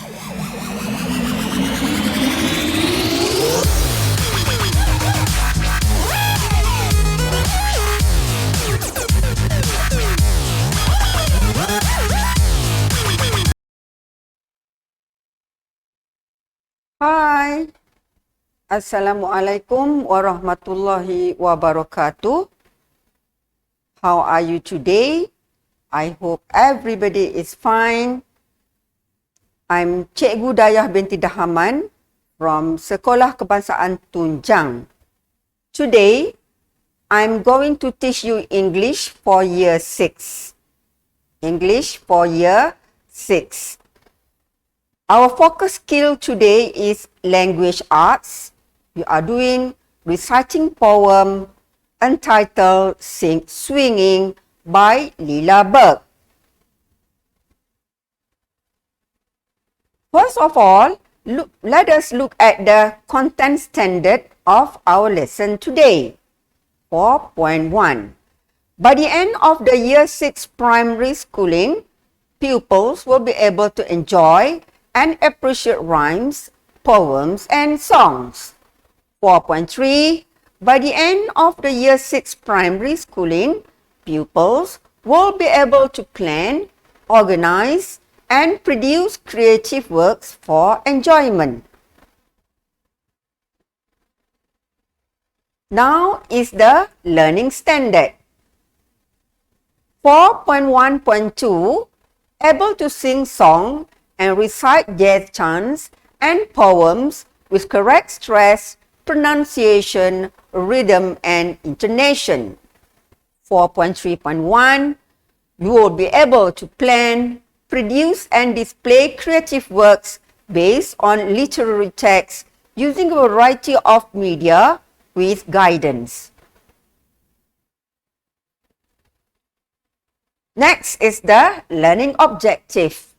Hai, Assalamualaikum warahmatullahi wabarakatuh. How are you today? I hope everybody is fine. I'm Cikgu Dayah binti Dahaman from Sekolah Kebangsaan Tunjang. Today, I'm going to teach you English for Year 6. English for Year 6. Our focus skill today is language arts. We are doing reciting poem entitled Swinging by Lila Berg. First of all, let us look at the content standard of our lesson today. 4.1. By the end of the Year 6 primary schooling, pupils will be able to enjoy and appreciate rhymes, poems, and songs. 4.3. By the end of the Year 6 primary schooling, pupils will be able to plan, organize, and produce creative works for enjoyment. Now is the learning standard. 4.1.2. Able to sing song and recite jazz chants and poems with correct stress, pronunciation, rhythm, and intonation. 4.3.1. You will be able to plan, produce, and display creative works based on literary texts using a variety of media with guidance. Next is the learning objective.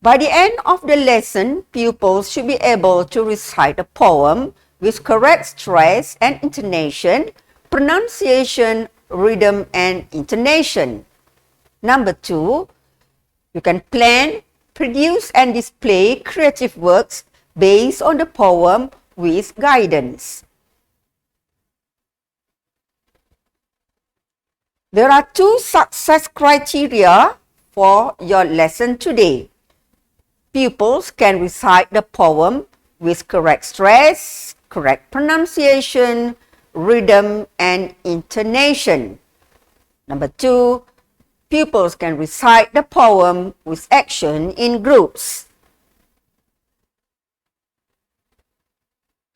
By the end of the lesson, pupils should be able to recite a poem with correct stress and intonation, pronunciation, rhythm, and intonation. Number 2, you can plan, produce, and display creative works based on the poem with guidance. There are 2 success criteria for your lesson today. Pupils can recite the poem with correct stress, correct pronunciation, rhythm, and intonation. Number 2, pupils can recite the poem with action in groups.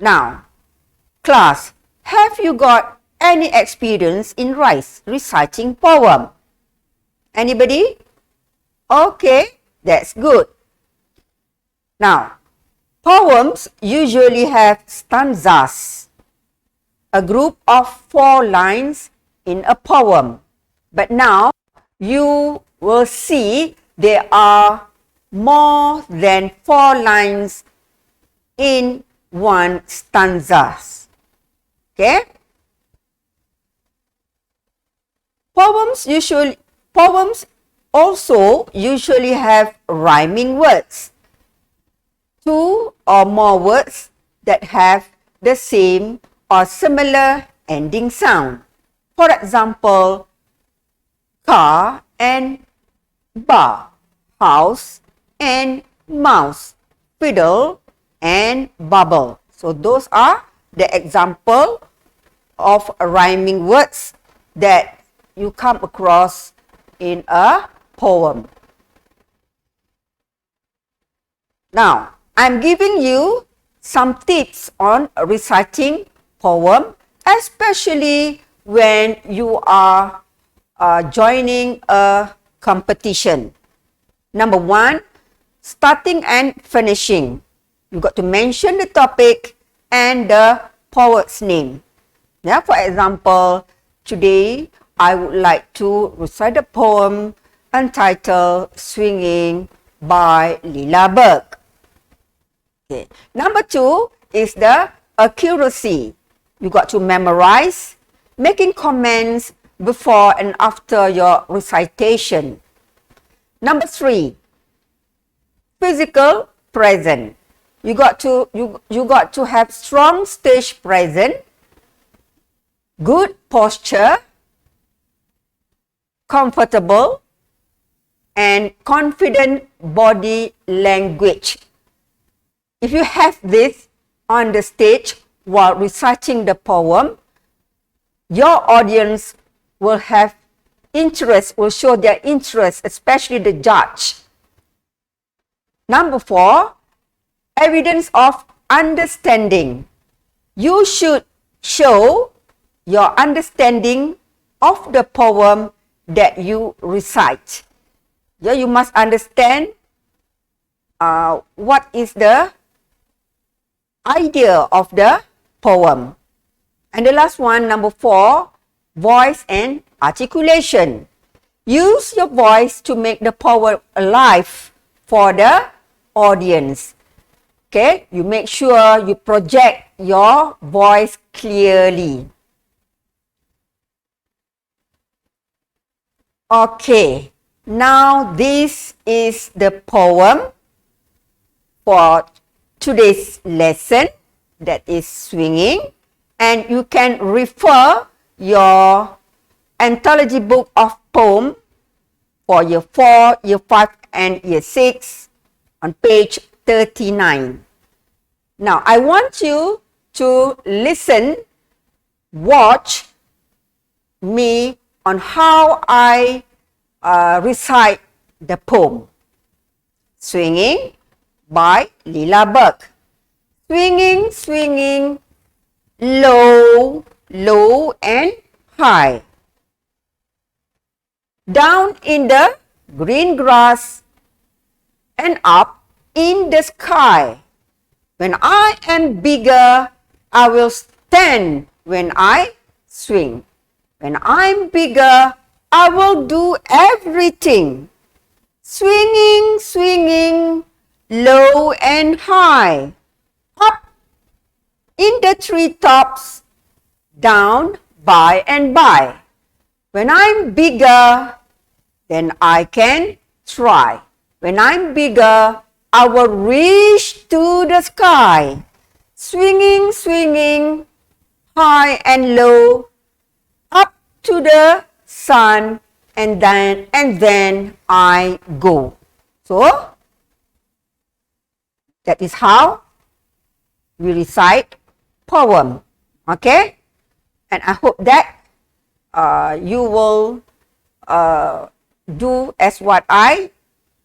Now, class, have you got any experience in reciting poem? Anybody? Okay, that's good. Now, poems usually have stanzas, a group of 4 lines in a poem. But now, you will see there are more than 4 lines in one stanza. Okay? Poems also usually have rhyming words. 2 or more words that have the same or similar ending sound. For example, car and bar, house and mouse, fiddle and bubble. So those are the example of rhyming words that you come across in a poem. Now, I'm giving you some tips on reciting poem, especially when you are joining a competition. Number 1, starting and finishing. You got to mention the topic and the poet's name. Yeah, for example, today I would like to recite a poem entitled Swinging by Lila Berg. Okay. Number 2 is the accuracy. You got to memorize, making comments before and after your recitation. Number 3, physical present. You got to have strong stage presence, good posture, comfortable, and confident body language. If you have this on the stage while reciting the poem, your audience will have interest, will show their interest, especially the judge. Number 4, evidence of understanding. You should show your understanding of the poem that you recite. Yeah, you must understand what is the idea of the poem. And the last one, number 4, voice and articulation. Use your voice to make the poem alive for the audience. Okay, you make sure you project your voice clearly. Okay, now this is the poem for today's lesson, that is swinging, and you can refer your anthology book of poem for year 4, year 5 and year 6 on page 39. Now, I want you to listen, watch me on how I recite the poem. Swinging by Lila Burke. Swinging, swinging, low, low and high. Down in the green grass and up in the sky. When I am bigger, I will stand when I swing. When I'm bigger, I will do everything. Swinging, swinging, low and high. Up in the treetops, down by and by. When I'm bigger, then I can try. When I'm bigger, I will reach to the sky. Swinging, swinging, high and low, up to the sun, and then I go. So, that is how we recite poem. Okay? And I hope that you will do as what I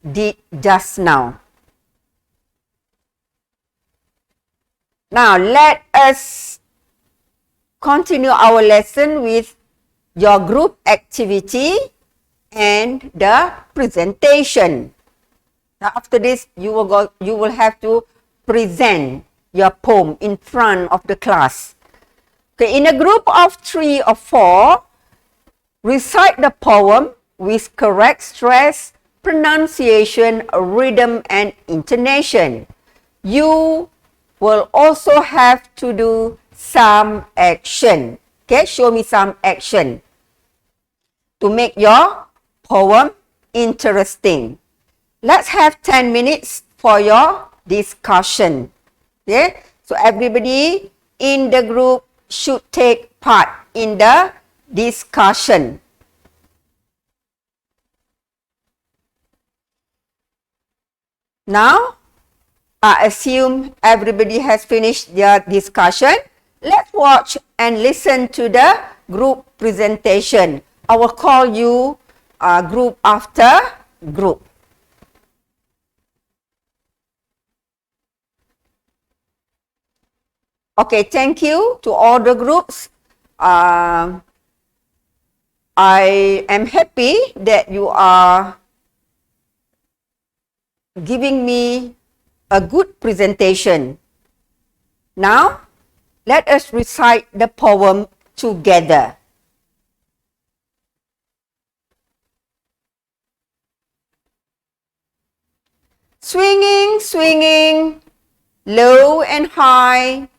did just now. Now, let us continue our lesson with your group activity and the presentation. Now, after this, you will have to present your poem in front of the class. Okay, in a group of 3 or 4, recite the poem with correct stress, pronunciation, rhythm, and intonation. You will also have to do some action. Okay, show me some action to make your poem interesting. Let's have 10 minutes for your discussion. Okay, so everybody in the group should take part in the discussion. Now, I assume everybody has finished their discussion. Let's watch and listen to the group presentation. I will call you group after group. Okay, thank you to all the groups. I am happy that you are giving me a good presentation. Now, let us recite the poem together. Swinging, swinging, low and high,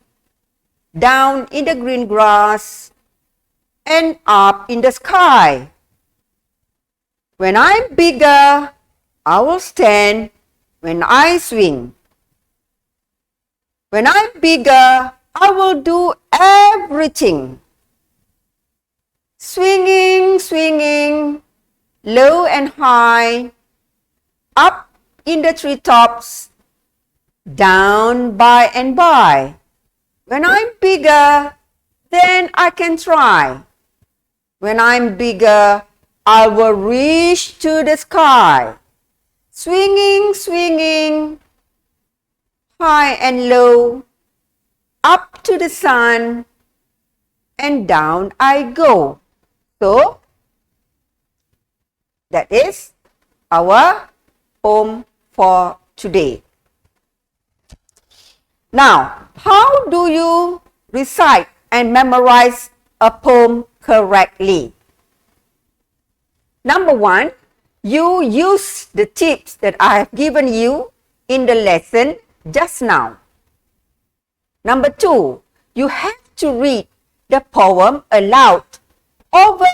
down in the green grass and up in the sky. When I'm bigger, I will stand when I swing. When I'm bigger, I will do everything. Swinging, swinging, low and high, up in the treetops, down by and by. When I'm bigger, then I can try. When I'm bigger, I will reach to the sky. Swinging, swinging, high and low, up to the sun, and down I go. So, that is our poem for today. Now, how do you recite and memorize a poem correctly? Number one, you use the tips that I have given you in the lesson just now. Number two, you have to read the poem aloud over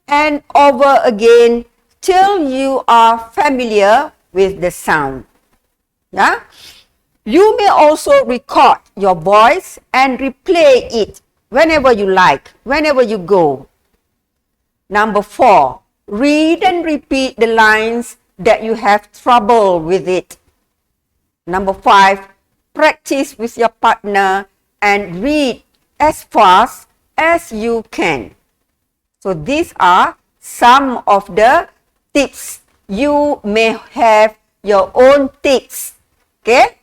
and over again till you are familiar with the sound. Yeah? You may also record your voice and replay it whenever you like, whenever you go. Number four, read and repeat the lines that you have trouble with it. Number five, practice with your partner and read as fast as you can. So these are some of the tips. You may have your own tips. Okay?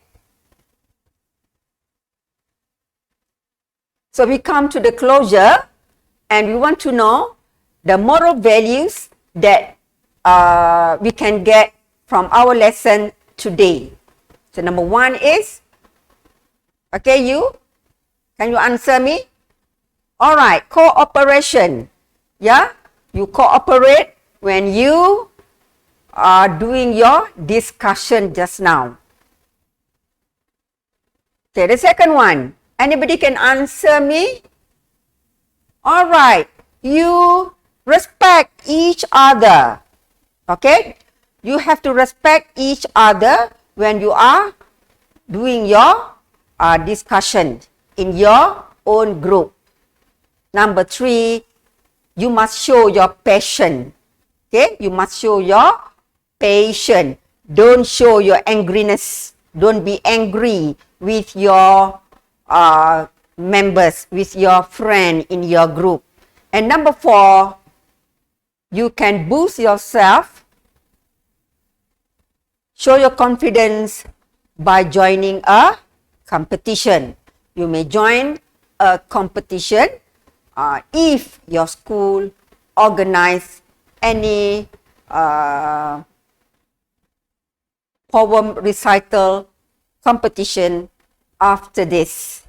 So we come to the closure and we want to know the moral values that we can get from our lesson today. So number one is, okay, can you answer me? All right, cooperation. Yeah, you cooperate when you are doing your discussion just now. Okay, the second one. Anybody can answer me? All right, you respect each other. Okay, you have to respect each other when you are doing your discussion in your own group. Number three, you must show your passion. Okay, you must show your patience. Don't show your angriness. Don't be angry with your members, with your friend in your group. And number four, you can boost yourself, show your confidence by joining a competition. You may join a competition if your school organize any poem recital competition after this.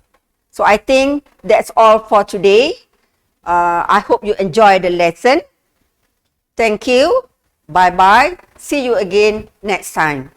So I think that's all for today. I hope you enjoyed the lesson. Thank you. Bye-bye. See you again next time.